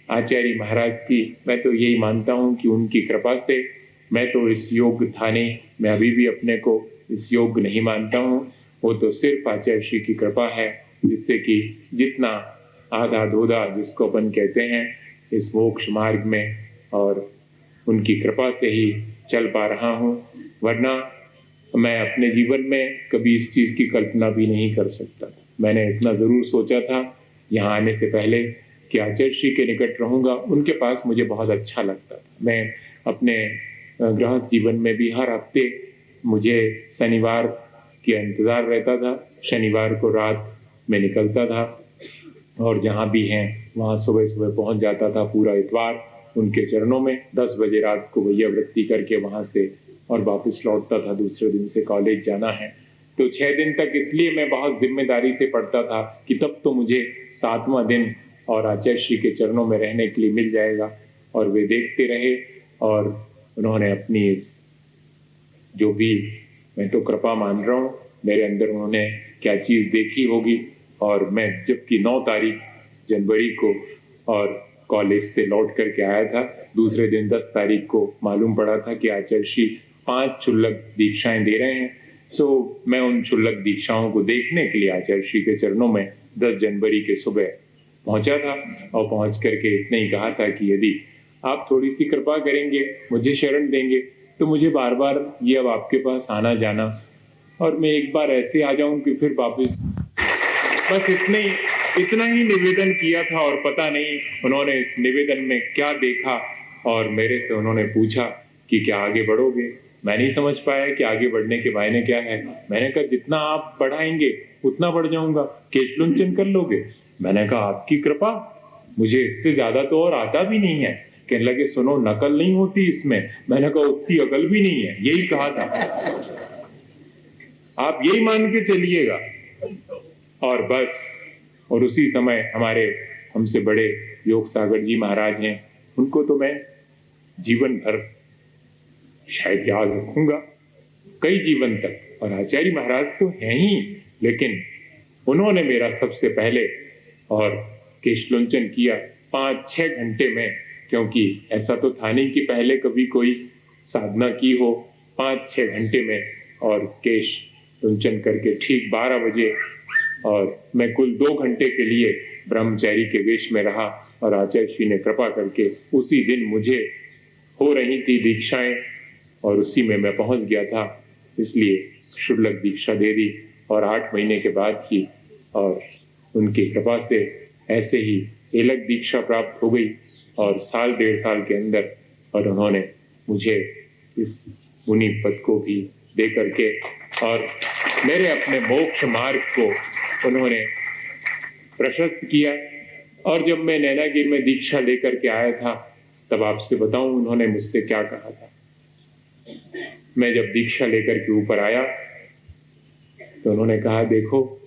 आचार्य महाराज की, मैं तो यही मानता हूँ कि उनकी कृपा से मैं तो इस योग्य था नहीं, मैं अभी भी अपने को इस योग्य नहीं मानता हूँ। वो तो सिर्फ आचार्य श्री की कृपा है, जिससे कि जितना आधा धोधा जिसको अपन कहते हैं इस मोक्ष मार्ग में, और उनकी कृपा से ही चल पा रहा हूँ। वरना मैं अपने जीवन में कभी इस चीज की कल्पना भी नहीं कर सकता। मैंने इतना जरूर सोचा था यहाँ आने से पहले कि आचार्य श्री के निकट रहूंगा, उनके पास मुझे बहुत अच्छा लगता था। मैं अपने गृहस्थ जीवन में भी हर हफ्ते मुझे शनिवार के इंतजार रहता था, शनिवार को रात में निकलता था और जहाँ भी हैं वहाँ सुबह सुबह पहुँच जाता था, पूरा इतवार उनके चरणों में 10 बजे रात को भैया वृत्ति करके वहाँ से और वापस लौटता था। दूसरे दिन से कॉलेज जाना है तो 6 दिन तक इसलिए मैं बहुत जिम्मेदारी से पढ़ता था कि तब तो मुझे 7वां दिन और आचार्य श्री के चरणों में रहने के लिए मिल जाएगा। और वे देखते रहे और उन्होंने अपनी जो भी, मैं तो कृपा मान रहा हूँ, मेरे अंदर उन्होंने क्या चीज देखी होगी। और मैं जबकि 9 तारीख जनवरी को और कॉलेज से लौट करके आया था, दूसरे दिन 10 तारीख को मालूम पड़ा था कि आचार्य श्री 5 क्षुल्लक दीक्षाएं दे रहे हैं। तो मैं उन क्षुल्लक दीक्षाओं को देखने के लिए आचार्य श्री के चरणों में 10 जनवरी के सुबह पहुंचा था और पहुंच करके इतने ही कहा था कि यदि आप थोड़ी सी कृपा करेंगे, मुझे शरण देंगे, तो मुझे बार बार ये अब आपके पास आना जाना, और मैं एक बार ऐसे आ जाऊं कि फिर वापस, बस इतना ही निवेदन किया था। और पता नहीं उन्होंने इस निवेदन में क्या देखा और मेरे से उन्होंने पूछा कि क्या आगे बढ़ोगे। मैं नहीं समझ पाया कि आगे बढ़ने के मायने क्या है। मैंने कहा जितना आप बढ़ाएंगे उतना बढ़ जाऊंगा, केशलुंचन कर लोगे। मैंने कहा आपकी कृपा, मुझे इससे ज्यादा तो और आता भी नहीं है। कहने लगे सुनो, नकल नहीं होती इसमें। मैंने कहा उतनी अकल भी नहीं है, यही कहा था, आप यही मान के चलिएगा। और बस, और उसी समय हमारे हमसे बड़े योग सागर जी महाराज हैं, उनको तो मैं जीवन भर शायद याद रखूंगा, कई जीवन तक। और आचार्य महाराज तो हैं ही, लेकिन उन्होंने मेरा सबसे पहले और केशलुंचन किया 5-6 घंटे में, क्योंकि ऐसा तो था नहीं कि पहले कभी कोई साधना की हो। 5-6 घंटे में और केशलुंचन करके ठीक 12 बजे, और मैं कुल 2 घंटे के लिए ब्रह्मचारी के वेश में रहा। और आचार्य श्री ने कृपा करके उसी दिन मुझे हो रही थी दीक्षाएं और उसी में मैं पहुंच गया था, इसलिए क्षुल्लक दीक्षा दे दी। और 8 महीने के बाद ही और उनकी कृपा से ऐसे ही एलक दीक्षा प्राप्त हो गई और साल 1.5 साल के अंदर और उन्होंने मुझे इस मुनि पद को भी दे करके और मेरे अपने मोक्ष मार्ग को उन्होंने प्रशस्त किया। और जब मैं नैनागिर में दीक्षा लेकर के आया था, तब आपसे बताऊं उन्होंने मुझसे क्या कहा था। मैं जब दीक्षा लेकर के ऊपर आया तो उन्होंने कहा, देखो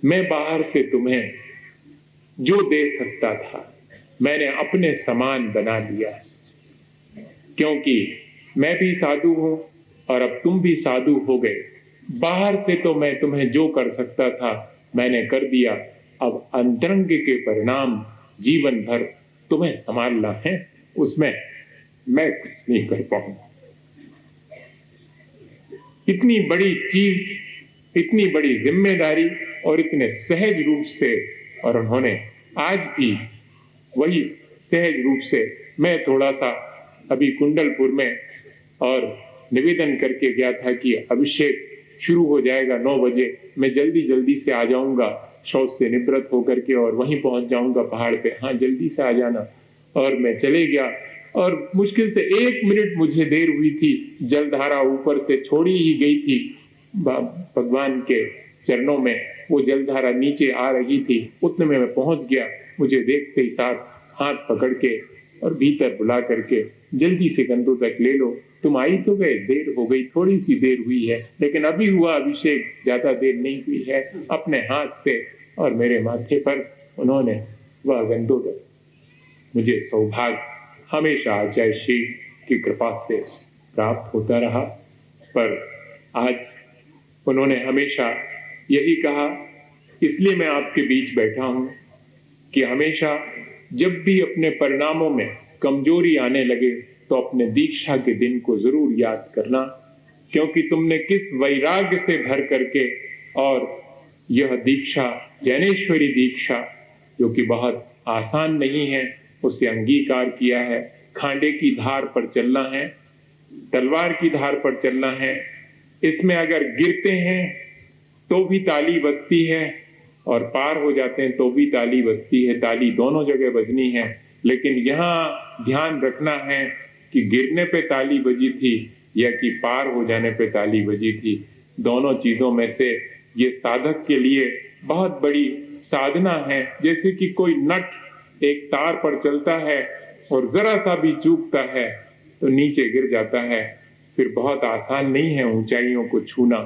मैं बाहर से तुम्हें जो दे सकता था मैंने अपने समान बना दिया, क्योंकि मैं भी साधु हूं और अब तुम भी साधु हो गए। बाहर से तो मैं तुम्हें जो कर सकता था मैंने कर दिया, अब अंतरंग के परिणाम जीवन भर तुम्हें संभालना है, उसमें मैं कुछ नहीं कर पाऊंगा। इतनी बड़ी चीज, इतनी बड़ी जिम्मेदारी और इतने सहज रूप से, और उन्होंने आज भी वही सहज रूप से, मैं थोड़ा सा अभी कुंडलपुर में और निवेदन करके गया था कि अभिषेक शुरू हो जाएगा 9 बजे, मैं जल्दी जल्दी से आ जाऊंगा शौच से निवृत्त होकर के और वहीं पहुंच जाऊंगा पहाड़ पे, हाँ जल्दी से आ जाना। और मैं चले गया और मुश्किल से 1 मिनट मुझे देर हुई थी, जलधारा ऊपर से छोड़ी ही गई थी भगवान के चरणों में, वो जलधारा नीचे आ रही थी, उतने में मैं पहुंच गया। मुझे देखते ही साथ हाथ पकड़ के और भीतर बुला करके, जल्दी से कंधों तक ले लो, तुम आई तो गए, देर हो गई, थोड़ी सी देर हुई है लेकिन अभी हुआ अभिषेक, ज्यादा देर नहीं हुई है। अपने हाथ से और मेरे माथे पर उन्होंने वह कंधों तक, मुझे सौभाग्य हमेशा आचार्य श्री की कृपा से प्राप्त होता रहा। पर आज उन्होंने हमेशा यही कहा, इसलिए मैं आपके बीच बैठा हूं कि हमेशा जब भी अपने परिणामों में कमजोरी आने लगे तो अपने दीक्षा के दिन को जरूर याद करना, क्योंकि तुमने किस वैराग्य से भर करके और यह दीक्षा, ज्ञानेश्वरी दीक्षा, जो कि बहुत आसान नहीं है, उसे अंगीकार किया है। खांडे की धार पर चलना है, तलवार की धार पर चलना है। इसमें अगर गिरते हैं तो भी ताली बजती है और पार हो जाते हैं तो भी ताली बजती है। ताली दोनों जगह बजनी है, लेकिन यहाँ ध्यान रखना है कि गिरने पे ताली बजी थी या कि पार हो जाने पे ताली बजी थी। दोनों चीजों में से ये साधक के लिए बहुत बड़ी साधना है। जैसे कि कोई नट एक तार पर चलता है और जरा सा भी चूकता है तो नीचे गिर जाता है। फिर बहुत आसान नहीं है ऊंचाइयों को छूना।